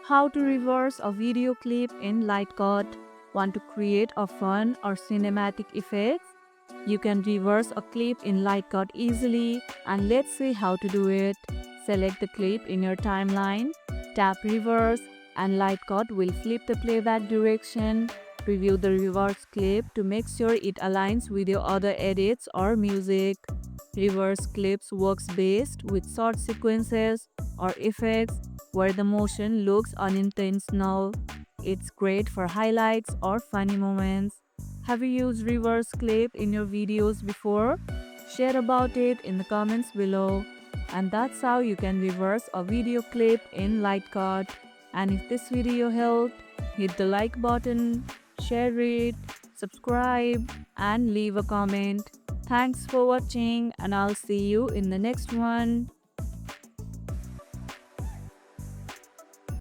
How to reverse a video clip in Lightcut. Want to create a fun or cinematic effects? You can reverse a clip in Lightcut easily, and let's see how to do it. Select the clip in your timeline, tap reverse, and Lightcut will flip the playback direction. Preview the reverse clip to make sure it aligns with your other edits or music. Reverse clips works best with short sequences or effects where the motion looks unintentional. It's great for highlights or funny moments. Have you used reverse clip in your videos before? Share about it in the comments below. And that's how you can reverse a video clip in Lightcut. And if this video helped, hit the like button, share it, subscribe, and leave a comment. Thanks for watching, and I'll see you in the next one.